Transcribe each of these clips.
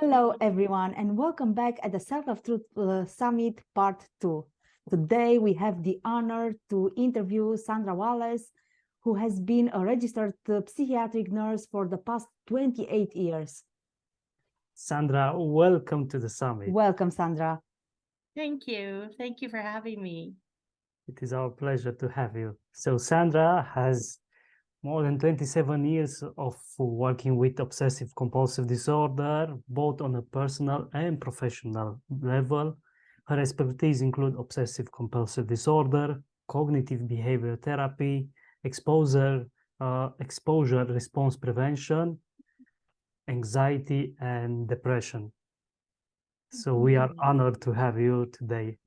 Hello, everyone, and welcome back at the Circle of Truth Summit Part 2. Today, we have the honor to interview Sandra Wallace, who has been a registered psychiatric nurse for the past 28 years. Sandra, welcome to the summit. Welcome, Sandra. Thank you. Thank you for having me. It is our pleasure to have you. So Sandra has more than 27 years of working with obsessive compulsive disorder, both on a personal and professional level. Her expertise include obsessive compulsive disorder, cognitive behavior therapy, exposure response prevention, anxiety, and depression. So we are honored to have you today.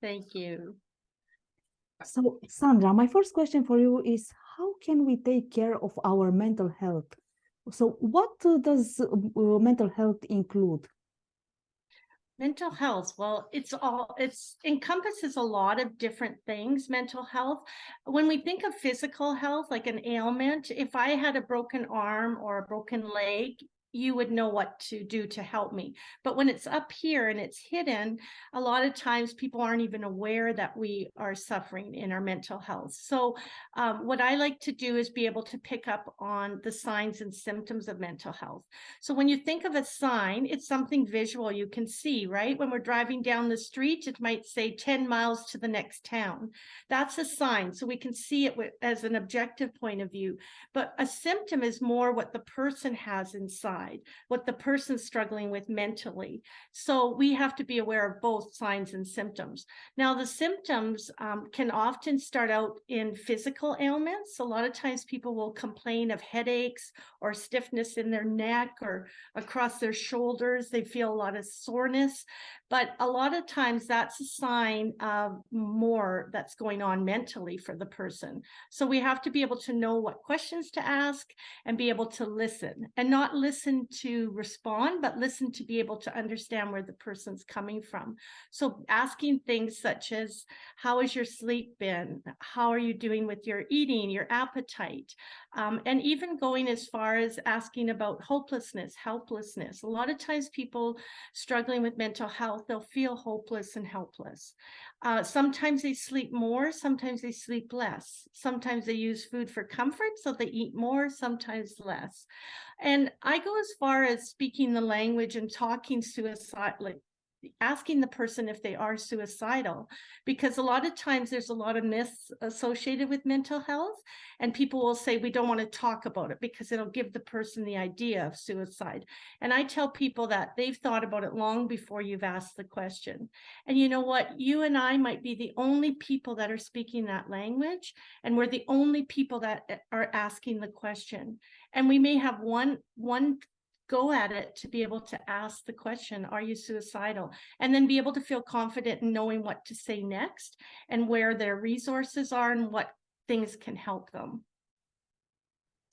Thank you. So, Sandra, my first question for you is, how can we take care of our mental health? So what does mental health include? Mental health, well, it encompasses a lot of different things, mental health. When we think of physical health, like an ailment, if I had a broken arm or a broken leg, you would know what to do to help me. But when it's up here and it's hidden, a lot of times people aren't even aware that we are suffering in our mental health. So what I like to do is be able to pick up on the signs and symptoms of mental health. So when you think of a sign, it's something visual you can see, right? When we're driving down the street, it might say 10 miles to the next town. That's a sign. So we can see it as an objective point of view. But a symptom is more what the person has inside, what the person's struggling with mentally. So we have to be aware of both signs and symptoms. Now, the symptoms can often start out in physical ailments. A lot of times people will complain of headaches or stiffness in their neck or across their shoulders. They feel a lot of soreness. But a lot of times that's a sign of more that's going on mentally for the person. So we have to be able to know what questions to ask and be able to listen, and not listen to respond, but listen to be able to understand where the person's coming from. So asking things such as, how has your sleep been? How are you doing with your eating, your appetite? And even going as far as asking about hopelessness, helplessness. A lot of times people struggling with mental health, they'll feel hopeless and helpless. Sometimes they sleep more, sometimes they sleep less. Sometimes they use food for comfort, so they eat more, sometimes less. And I go as far as speaking the language and talking suicide, like asking the person if they are suicidal, because a lot of times there's a lot of myths associated with mental health, and people will say we don't want to talk about it because it'll give the person the idea of suicide. And I tell people that they've thought about it long before you've asked the question. And you know what? You and I might be the only people that are speaking that language, and we're the only people that are asking the question. And we may have one go at it to be able to ask the question, are you suicidal? And then be able to feel confident in knowing what to say next and where their resources are and what things can help them.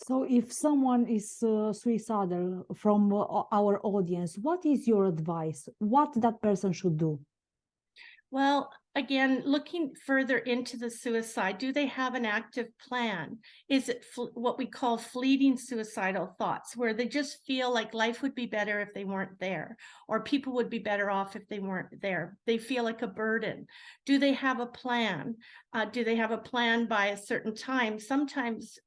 So if someone is suicidal from our audience, what is your advice? What that person should do? Well, again, looking further into the suicide, do they have an active plan? Is it what we call fleeting suicidal thoughts, where they just feel like life would be better if they weren't there, or people would be better off if they weren't there? They feel like a burden. Do they have a plan? Do they have a plan by a certain time? Sometimes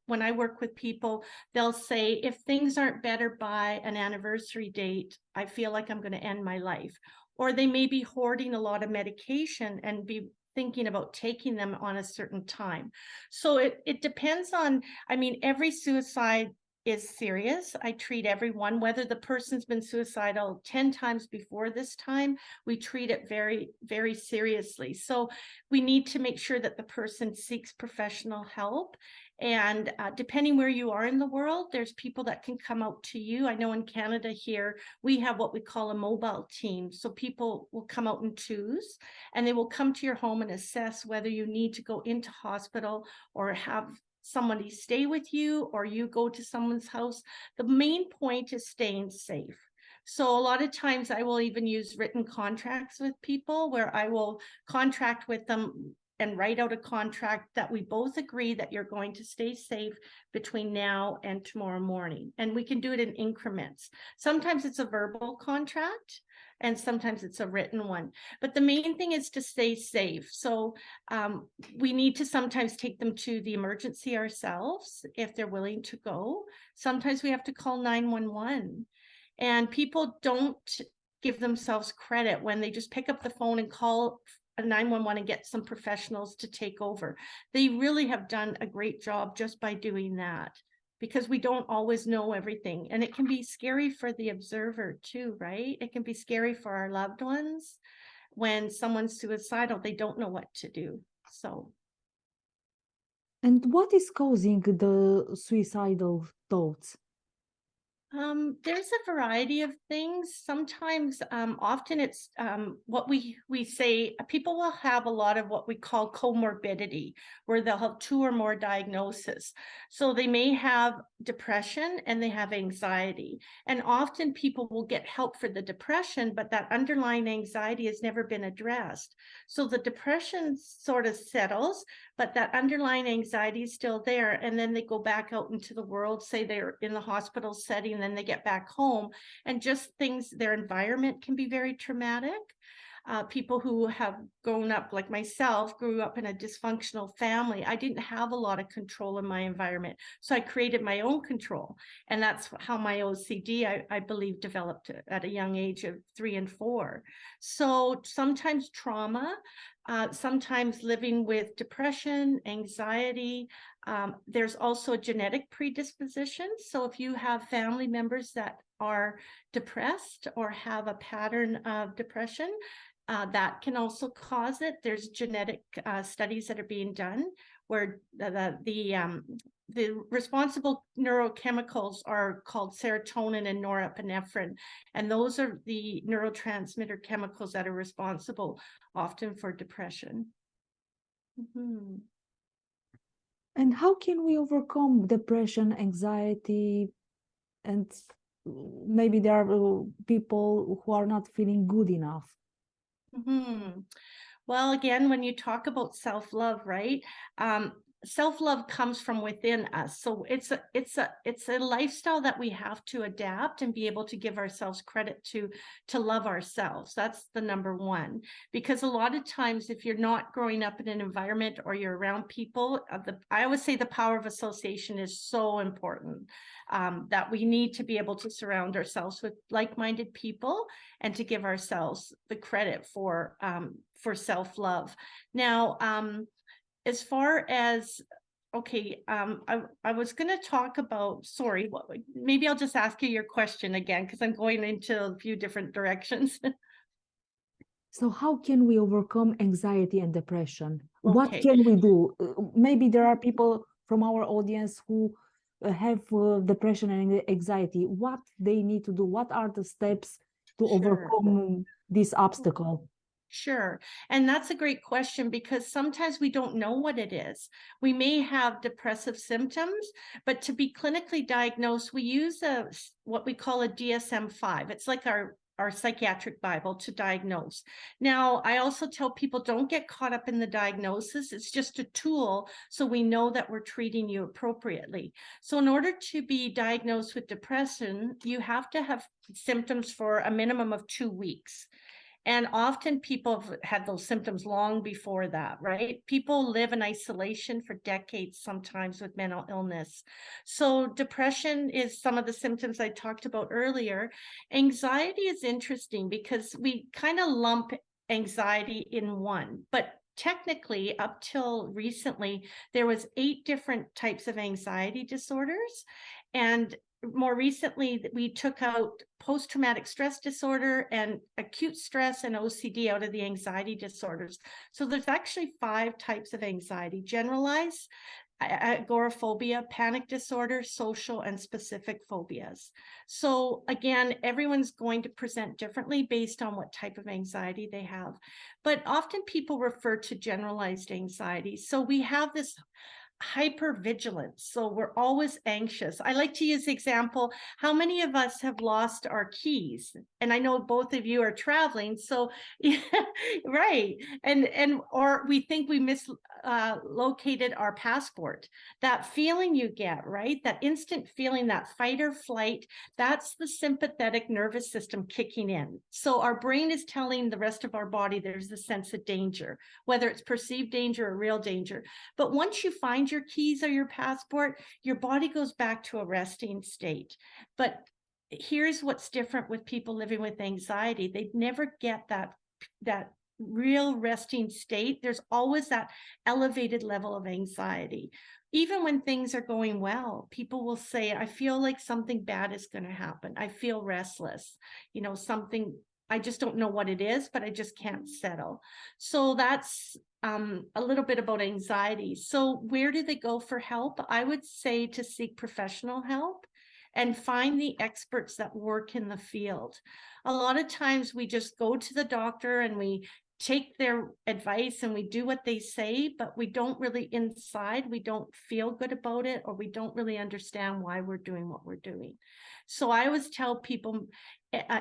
when I work with people, they'll say, if things aren't better by an anniversary date, I feel like I'm going to end my life. Or they may be hoarding a lot of medication and be thinking about taking them on a certain time. So it depends on, I mean, every suicide is serious. I treat everyone, whether the person's been suicidal 10 times before this time, we treat it very, very seriously. So we need to make sure that the person seeks professional help. And depending where you are in the world, there's people that can come out to you. I know in Canada here, we have what we call a mobile team. So people will come out in twos, and they will come to your home and assess whether you need to go into hospital or have somebody stay with you, or you go to someone's house. The main point is staying safe. So a lot of times I will even use written contracts with people, where I will contract with them and write out a contract that we both agree that you're going to stay safe between now and tomorrow morning. And we can do it in increments. Sometimes it's a verbal contract and sometimes it's a written one. But the main thing is to stay safe. So we need to sometimes take them to the emergency ourselves if they're willing to go. Sometimes we have to call 911. And people don't give themselves credit when they just pick up the phone and call a 911 and get some professionals to take over. They really have done a great job just by doing that, because we don't always know everything. And it can be scary for the observer too, right? It can be scary for our loved ones. When someone's suicidal, they don't know what to do. So. And what is causing the suicidal thoughts? There's a variety of things. Sometimes, often it's what we say, people will have a lot of what we call comorbidity, where they'll have 2 or more diagnoses. So they may have depression and they have anxiety. And often people will get help for the depression, but that underlying anxiety has never been addressed. So the depression sort of settles, but that underlying anxiety is still there. And then they go back out into the world, say they're in the hospital setting, and then they get back home, and just things, their environment can be very traumatic. People who have grown up, like myself, grew up in a dysfunctional family. I didn't have a lot of control in my environment. So I created my own control. And that's how my OCD, I believe, developed at a young age of 3 and 4. So sometimes trauma, sometimes living with depression, anxiety. There's also a genetic predisposition. So if you have family members that are depressed or have a pattern of depression, that can also cause it. There's genetic studies that are being done where the responsible neurochemicals are called serotonin and norepinephrine. And those are the neurotransmitter chemicals that are responsible often for depression. Mm-hmm. And how can we overcome depression, anxiety, and maybe there are people who are not feeling good enough? Mm-hmm. Well, again, when you talk about self-love, right? Self-love comes from within us. So it's a lifestyle that we have to adapt and be able to give ourselves credit to love ourselves. That's the number one. Because a lot of times, if you're not growing up in an environment or you're around people, I always say the power of association is so important. That we need to be able to surround ourselves with like-minded people and to give ourselves the credit for self-love. Now, as far as, okay, I was going to talk about, sorry, maybe I'll just ask you your question again, because I'm going into a few different directions. So how can we overcome anxiety and depression? Okay. What can we do? Maybe there are people from our audience who have depression and anxiety. What they need to do? What are the steps to overcome this obstacle? Sure. And that's a great question, because sometimes we don't know what it is. We may have depressive symptoms, but to be clinically diagnosed, we use what we call a DSM-5. It's like our psychiatric Bible to diagnose. Now, I also tell people, don't get caught up in the diagnosis. It's just a tool so we know that we're treating you appropriately. So in order to be diagnosed with depression, you have to have symptoms for a minimum of 2 weeks. And often people have had those symptoms long before that, right? People live in isolation for decades sometimes with mental illness. So depression is some of the symptoms I talked about earlier. Anxiety is interesting because we kind of lump anxiety in one, but technically up till recently, there was 8 different types of anxiety disorders. And more recently, we took out post-traumatic stress disorder and acute stress and OCD out of the anxiety disorders. So there's actually 5 types of anxiety: generalized, agoraphobia, panic disorder, social, and specific phobias. So again, everyone's going to present differently based on what type of anxiety they have. But often people refer to generalized anxiety. So we have this hypervigilance. So we're always anxious. I like to use the example, how many of us have lost our keys? And I know both of you are traveling, so yeah, right. And or we think we mislocated our passport. That feeling you get, right? That instant feeling, that fight or flight, that's the sympathetic nervous system kicking in. So our brain is telling the rest of our body there's a sense of danger, whether it's perceived danger or real danger. But once you find your keys or your passport, your body goes back to a resting state. But here's what's different with people living with anxiety. They never get that real resting state. There's always that elevated level of anxiety. Even when things are going well, people will say, I feel like something bad is going to happen. I feel restless, something, I just don't know what it is, but I just can't settle. So that's a little bit about anxiety. So where do they go for help? I would say to seek professional help and find the experts that work in the field. A lot of times we just go to the doctor and we take their advice and we do what they say, but we don't really inside, we don't feel good about it, or we don't really understand why we're doing what we're doing. So I always tell people,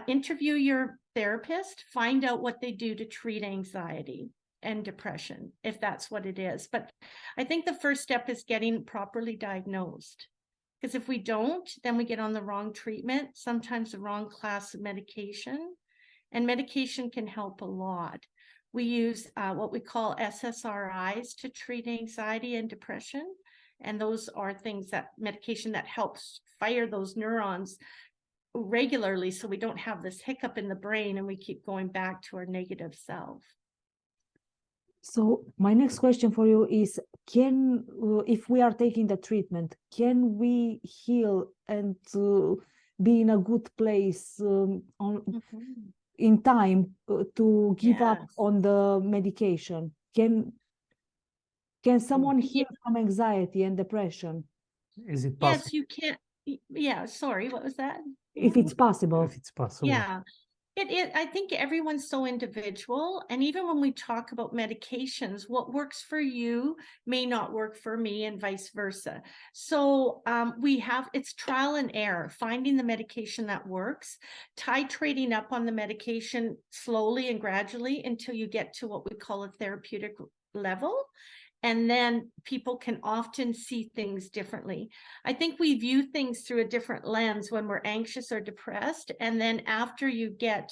interview your therapist, find out what they do to treat anxiety and depression, if that's what it is. But I think the first step is getting properly diagnosed. Because if we don't, then we get on the wrong treatment, sometimes the wrong class of medication, and medication can help a lot. We use what we call SSRIs to treat anxiety and depression. And those are things that medication that helps fire those neurons regularly so we don't have this hiccup in the brain and we keep going back to our negative self. So my next question for you is, if we are taking the treatment, can we heal and be in a good place in time to give up on the medication? Can someone heal from anxiety and depression? Is it possible? Yes, you can. Yeah, sorry, what was that? If it's possible. If it's possible. Yeah. I think everyone's so individual. And even when we talk about medications, what works for you may not work for me and vice versa. So it's trial and error, finding the medication that works, titrating up on the medication slowly and gradually until you get to what we call a therapeutic level. And then people can often see things differently. I think we view things through a different lens when we're anxious or depressed. And then after you get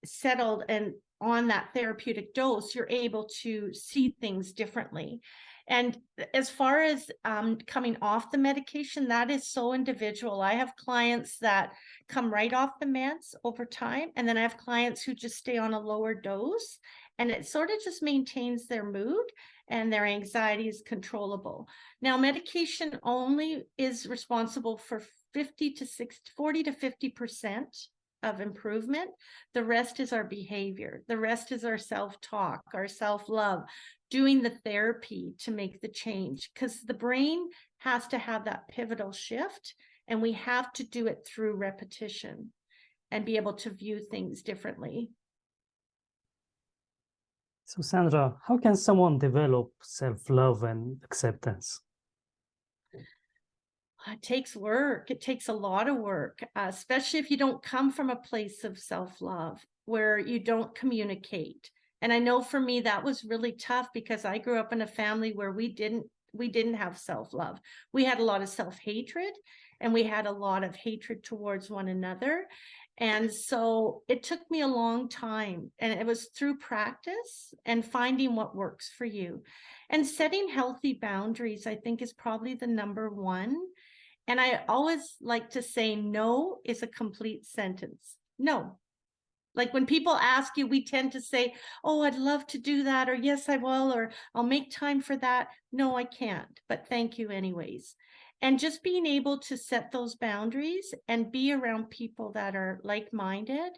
settled and on that therapeutic dose, you're able to see things differently. And as far as coming off the medication, that is so individual. I have clients that come right off the meds over time. And then I have clients who just stay on a lower dose. And it sort of just maintains their mood and their anxiety is controllable. Now, medication only is responsible for 40 to 50% of improvement. The rest is our behavior. The rest is our self-talk, our self-love, doing the therapy to make the change, because the brain has to have that pivotal shift, and we have to do it through repetition and be able to view things differently. So Sandra, how can someone develop self-love and acceptance? It takes work. It takes a lot of work, especially if you don't come from a place of self-love where you don't communicate. And I know for me, that was really tough because I grew up in a family where we didn't have self-love. We had a lot of self-hatred, and we had a lot of hatred towards one another. And so it took me a long time, and it was through practice and finding what works for you. And setting healthy boundaries, I think, is probably the number one. And I always like to say, no is a complete sentence. No. Like when people ask you, we tend to say, oh, I'd love to do that, or yes, I will, or I'll make time for that. No, I can't, but thank you anyways. And just being able to set those boundaries and be around people that are like-minded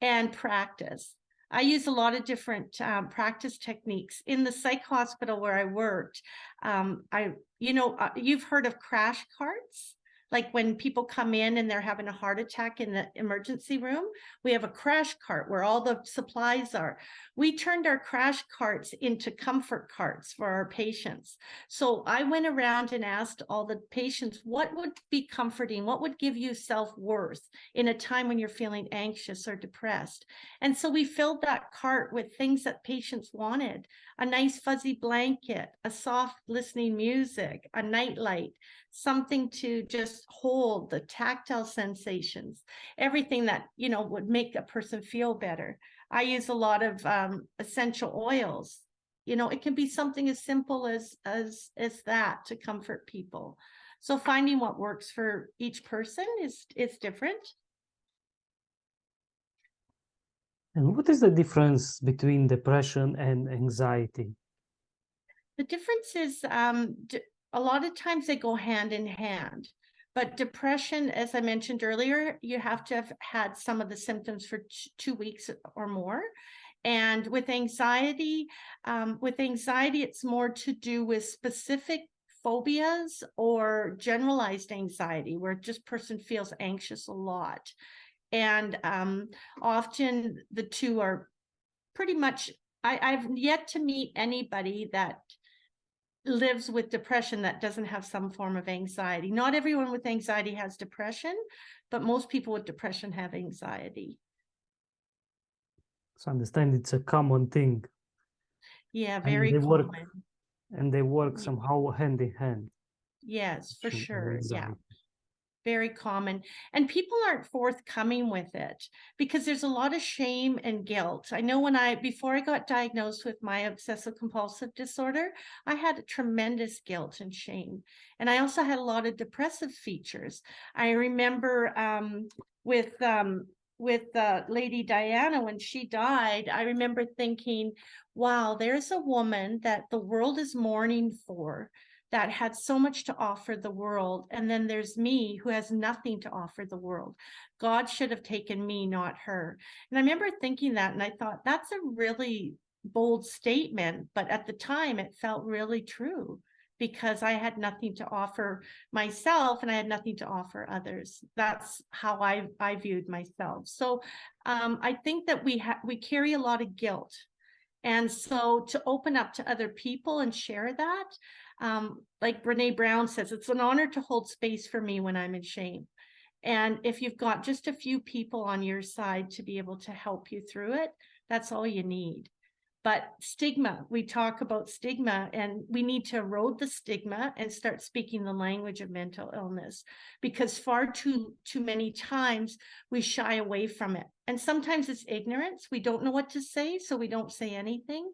and practice. I use a lot of different practice techniques. In the psych hospital where I worked, you've heard of crash carts. Like when people come in and they're having a heart attack in the emergency room, we have a crash cart where all the supplies are. We turned our crash carts into comfort carts for our patients. So I went around and asked all the patients, what would be comforting? What would give you self-worth in a time when you're feeling anxious or depressed? And so we filled that cart with things that patients wanted: a nice fuzzy blanket, a soft listening music, a nightlight, something to just hold, the tactile sensations, everything that, you know, would make a person feel better. I use a lot of essential oils. You know, it can be something as simple as that to comfort people. So finding what works for each person is different. And what is the difference between depression and anxiety? The difference is a lot of times they go hand in hand. But depression, as I mentioned earlier, you have to have had some of the symptoms for 2 weeks or more. And with anxiety, it's more to do with specific phobias or generalized anxiety, where just person feels anxious a lot. And often the two are pretty much, I've yet to meet anybody that lives with depression that doesn't have some form of anxiety. Not everyone with anxiety has depression, but most people with depression have anxiety. So I understand it's a common thing. Yeah, And very they work, common. and they work somehow hand in hand. Yes, for depression and sure. Yeah, anxiety. very common. And people aren't forthcoming with it because there's a lot of shame and guilt. I know before I got diagnosed with my obsessive compulsive disorder, I had a tremendous guilt and shame. And I also had a lot of depressive features. I remember with Lady Diana, when she died, I remember thinking, wow, there's a woman that the world is mourning for, that had so much to offer the world. And then there's me, who has nothing to offer the world. God should have taken me, not her. And I remember thinking that, and I thought, that's a really bold statement. But at the time, it felt really true, because I had nothing to offer myself and I had nothing to offer others. That's how I viewed myself. So I think that we carry a lot of guilt. And so to open up to other people and share that, like Brene Brown says, it's an honor to hold space for me when I'm in shame. And if you've got just a few people on your side to be able to help you through it, that's all you need. But stigma, we talk about stigma, and we need to erode the stigma and start speaking the language of mental illness, because far too many times we shy away from it. And sometimes it's ignorance. We don't know what to say, so we don't say anything.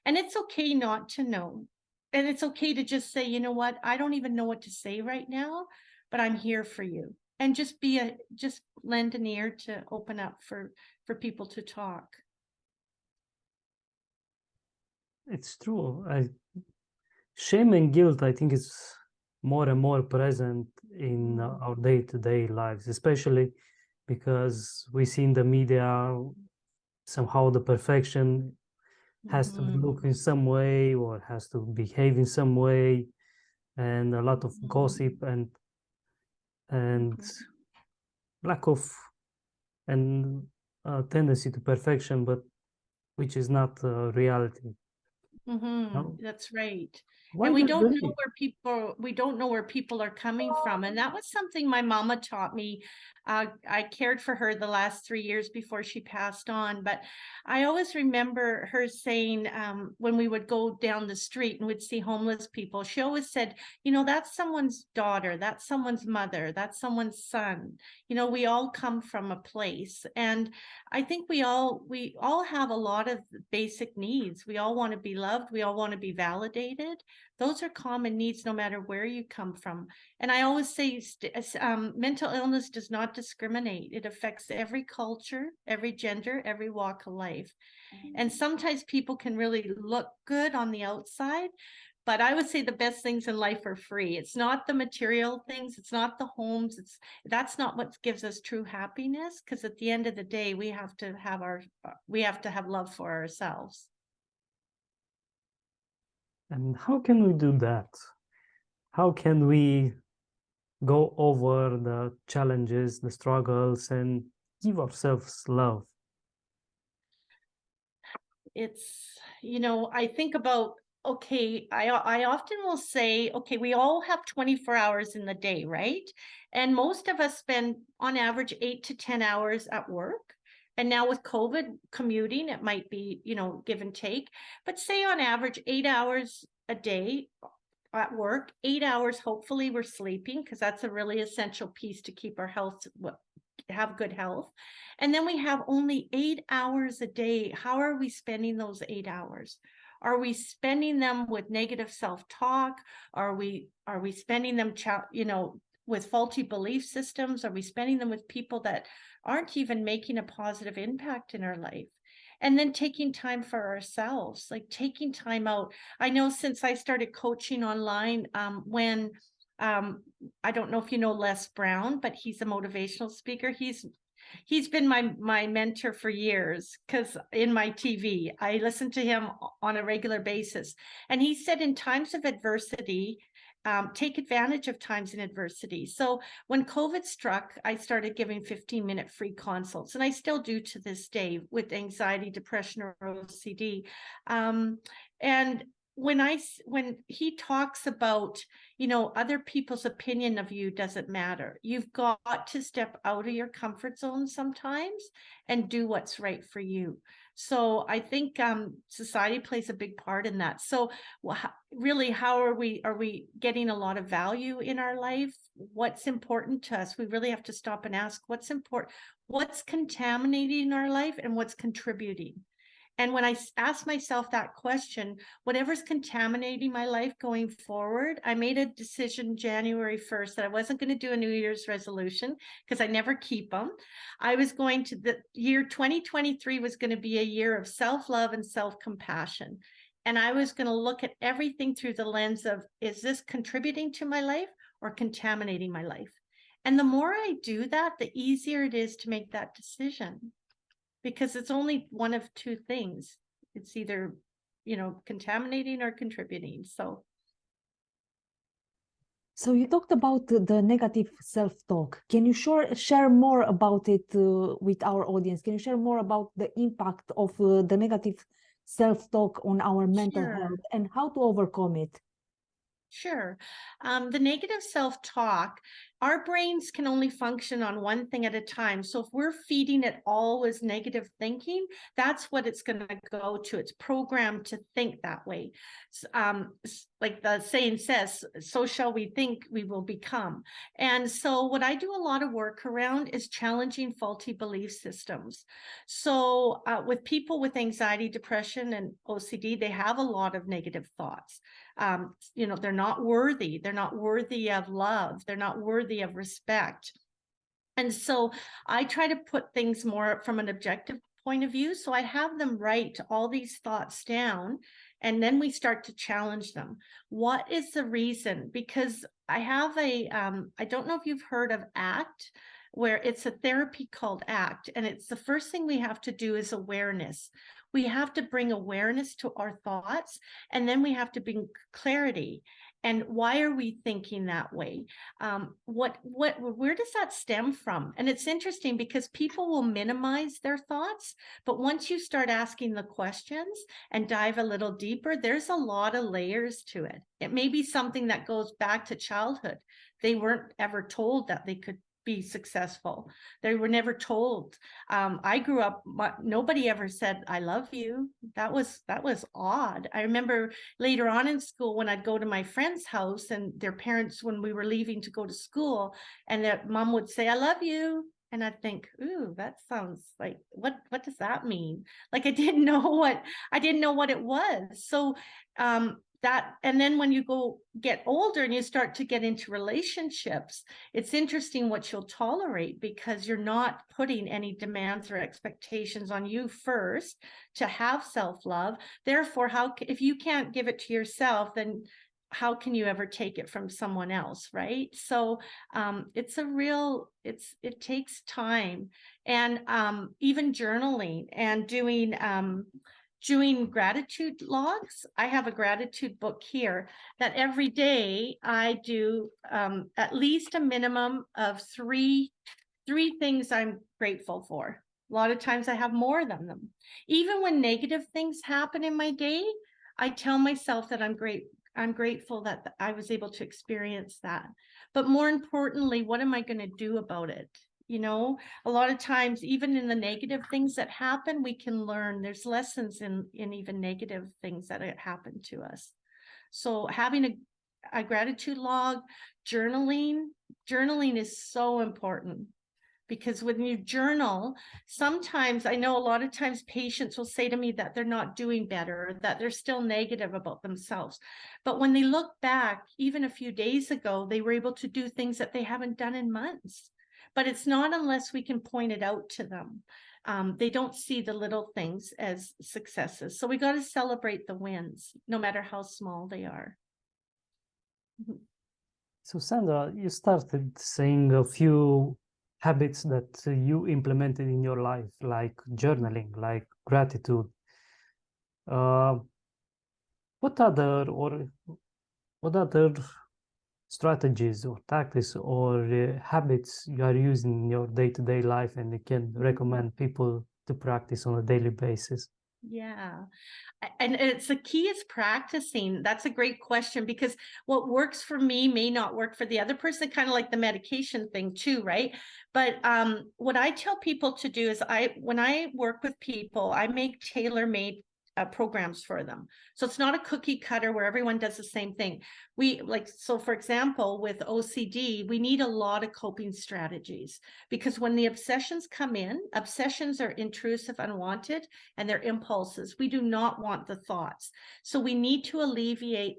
And it's okay not to know. And it's okay to just say, you know what, I don't even know what to say right now, but I'm here for you. And just lend an ear to open up for people to talk. It's true. Shame and guilt, I think, is more and more present in our day-to-day lives, especially because we see in the media somehow the perfection has to look in some way or has to behave in some way, and a lot of gossip and lack of and tendency to perfection, but which is not reality. No? That's right. Why And we do don't they? know where people are coming from. And that was something my mama taught me. I cared for her the last 3 years before she passed on. But I always remember her saying, when we would go down the street and would see homeless people, she always said, you know, that's someone's daughter, that's someone's mother, that's someone's son. You know, we all come from a place. And I think we all have a lot of basic needs. We all want to be loved. We all want to be validated. Those are common needs no matter where you come from. And I always say mental illness does not discriminate. It affects every culture, every gender, every walk of life. And sometimes people can really look good on the outside, but I would say the best things in life are free. It's not the material things. It's not the homes. That's not what gives us true happiness. Because at the end of the day, we have to have love for ourselves. And how can we do that? How can we go over the challenges, the struggles, and give ourselves love. It's, I think about, okay, I often will say, okay, we all have 24 hours in the day, right? And most of us spend on average 8 to 10 hours at work. And now with COVID commuting, it might be, give and take, but say on average 8 hours a day at work, 8 hours, hopefully we're sleeping, because that's a really essential piece to keep our health, have good health. And then we have only 8 hours a day. How are we spending those 8 hours? Are we spending them with negative self-talk? Are we spending them, with faulty belief systems? Are we spending them with people that aren't even making a positive impact in our life? And then taking time for ourselves, like taking time out. I know since I started coaching online, when I don't know if you know Les Brown, but he's a motivational speaker. He's been my mentor for years, because in my TV, I listen to him on a regular basis. And he said, in times of adversity, take advantage of times in adversity. So when COVID struck, I started giving 15-minute free consults, and I still do to this day with anxiety, depression, or OCD. And when he talks about, other people's opinion of you doesn't matter. You've got to step out of your comfort zone sometimes and do what's right for you. So I think society plays a big part in that. So really, how are we getting a lot of value in our life? What's important to us? We really have to stop and ask what's important, what's contaminating our life, and what's contributing. And when I asked myself that question, whatever's contaminating my life going forward, I made a decision January 1st that I wasn't going to do a New Year's resolution, because I never keep them. I was going to, the year 2023 was going to be a year of self-love and self-compassion. And I was going to look at everything through the lens of, is this contributing to my life or contaminating my life? And the more I do that, the easier it is to make that decision. Because it's only one of two things. It's either, contaminating or contributing. So you talked about the negative self-talk. Can you share more about it with our audience? Can you share more about the impact of the negative self-talk on our mental health and how to overcome it? Sure. The negative self-talk, our brains can only function on one thing at a time. So if we're feeding it always negative thinking, that's what it's going to go to. It's programmed to think that way. Like the saying says, so shall we think, we will become. And so what I do a lot of work around is challenging faulty belief systems. So with people with anxiety, depression, and OCD, they have a lot of negative thoughts. They're not worthy. They're not worthy of love. They're not worthy of respect. And so I try to put things more from an objective point of view. So I have them write all these thoughts down, and then we start to challenge them. What is the reason? Because I have I don't know if you've heard of ACT, where it's a therapy called ACT. And it's the first thing we have to do is awareness. We have to bring awareness to our thoughts, and then we have to bring clarity. And why are we thinking that way? Where does that stem from? And it's interesting because people will minimize their thoughts, but once you start asking the questions and dive a little deeper, there's a lot of layers to it. It may be something that goes back to childhood. They weren't ever told that they could be successful. They were never told. I grew up, nobody ever said, I love you. That was odd. I remember later on in school when I'd go to my friend's house and their parents, when we were leaving to go to school, and their mom would say, I love you. And I'd think, ooh, that sounds like, what does that mean? Like I didn't know what it was. So and then when you get older and you start to get into relationships, it's interesting what you'll tolerate, because you're not putting any demands or expectations on you first to have self-love. Therefore, if you can't give it to yourself, then how can you ever take it from someone else, right? So it takes time, and even journaling and doing doing gratitude logs. I have a gratitude book here that every day I do at least a minimum of three things I'm grateful for. A lot of times I have more than them. Even when negative things happen in my day, I tell myself that I'm grateful that I was able to experience that. But more importantly, what am I going to do about it? You know, a lot of times, even in the negative things that happen, we can learn. There's lessons in even negative things that happen to us. So having a gratitude log, journaling is so important. Because when you journal, sometimes I know a lot of times patients will say to me that they're not doing better, that they're still negative about themselves. But when they look back, even a few days ago, they were able to do things that they haven't done in months. But it's not unless we can point it out to them. They don't see the little things as successes. So we got to celebrate the wins, no matter how small they are. So Sandra, you started saying a few habits that you implemented in your life, like journaling, like gratitude. What other strategies or tactics or habits you are using in your day-to-day life and you can recommend people to practice on a daily basis? Yeah. And it's the key is practicing. That's a great question, because what works for me may not work for the other person, kind of like the medication thing too, right? But what I tell people to do is when I work with people, I make tailor-made programs for them. So it's not a cookie cutter where everyone does the same thing. So for example, with OCD, we need a lot of coping strategies, because when the obsessions come in, obsessions are intrusive, unwanted, and they're impulses. We do not want the thoughts. So we need to alleviate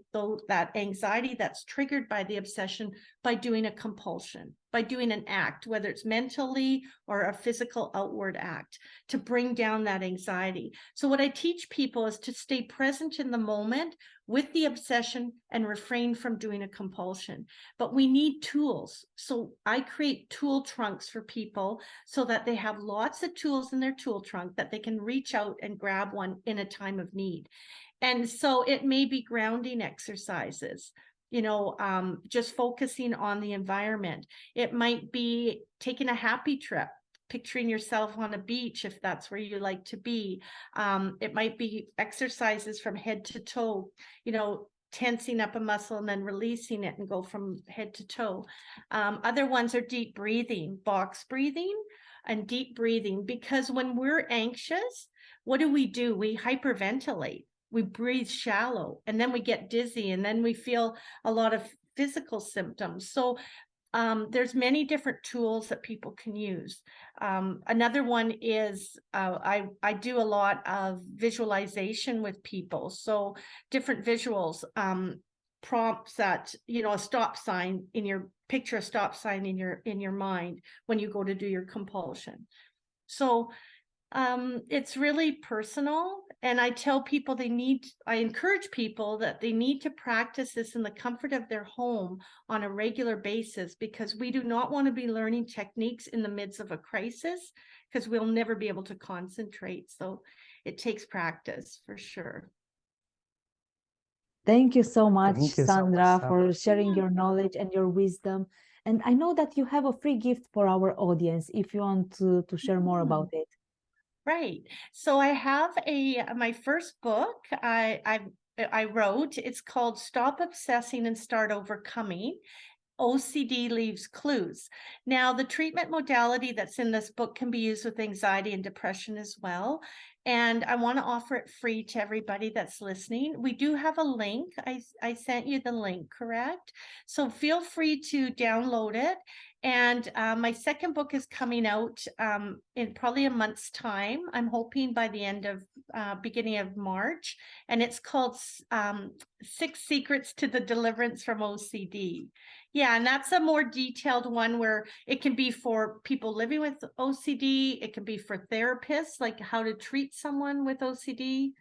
that anxiety that's triggered by the obsession by doing a compulsion, by doing an act, whether it's mentally or a physical outward act, to bring down that anxiety. So what I teach people is to stay present in the moment with the obsession and refrain from doing a compulsion. But we need tools. So I create tool trunks for people so that they have lots of tools in their tool trunk that they can reach out and grab one in a time of need. And so it may be grounding exercises, just focusing on the environment. It might be taking a happy trip, picturing yourself on a beach if that's where you like to be. It might be exercises from head to toe, tensing up a muscle and then releasing it and go from head to toe. Other ones are deep breathing, box breathing and deep breathing, because when we're anxious, what do? We hyperventilate. We breathe shallow, and then we get dizzy, and then we feel a lot of physical symptoms. So there's many different tools that people can use. Another one is I do a lot of visualization with people. So different visuals, prompts that, a stop sign picture a stop sign in your mind when you go to do your compulsion. So it's really personal. And I tell people I encourage people that they need to practice this in the comfort of their home on a regular basis, because we do not want to be learning techniques in the midst of a crisis, because we'll never be able to concentrate. So it takes practice for sure. Thank you so much, Thank you so Sandra, much, for sharing your knowledge and your wisdom. And I know that you have a free gift for our audience if you want to share more about it. Right. So I have my first book I wrote. It's called Stop Obsessing and Start Overcoming. OCD Leaves Clues. Now, the treatment modality that's in this book can be used with anxiety and depression as well. And I want to offer it free to everybody that's listening. We do have a link. I sent you the link, correct? So feel free to download it. And my second book is coming out in probably a month's time. I'm hoping by the end of beginning of March. And it's called 6 Secrets to the Deliverance from OCD. Yeah, and that's a more detailed one where it can be for people living with OCD. It can be for therapists, like how to treat someone with OCD,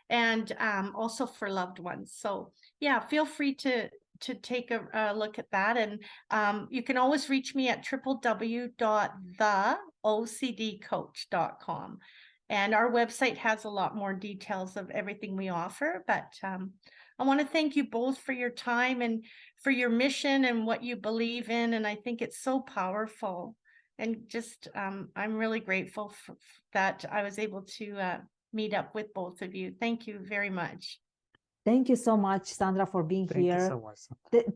and also for loved ones. So yeah, feel free to take a look at that. And you can always reach me at www.theocdcoach.com. And our website has a lot more details of everything we offer. But I want to thank you both for your time and for your mission and what you believe in. And I think it's so powerful. And just, I'm really grateful that I was able to meet up with both of you. Thank you very much. Thank you so much, Sandra, for being here. Thank you so much.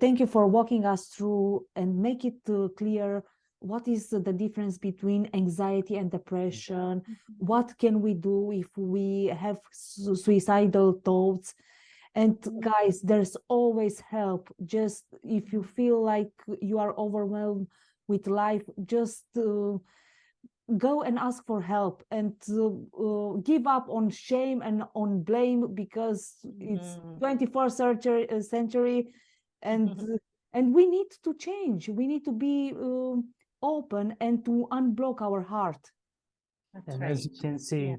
Thank you for walking us through and make it clear what is the difference between anxiety and depression. What can we do if we have suicidal thoughts? And guys, there's always help. Just if you feel like you are overwhelmed with life, just go and ask for help and give up on shame and on blame, because it's 21st century, and we need to change. We need to be open and to unblock our heart. That's And right. as you can see, Yeah.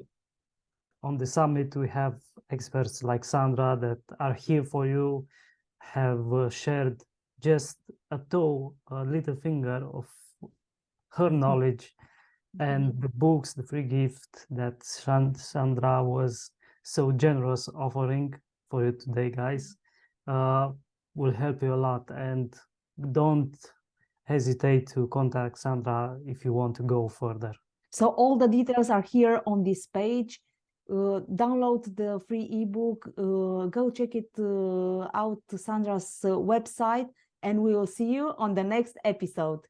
on the summit, we have experts like Sandra that are here for you, have shared just a little finger of her knowledge, and the books, the free gift that Sandra was so generous offering for you today, guys, will help you a lot. And don't hesitate to contact Sandra if you want to go further. So all the details are here on this page. Download the free ebook, go check it out, Sandra's website, and we will see you on the next episode.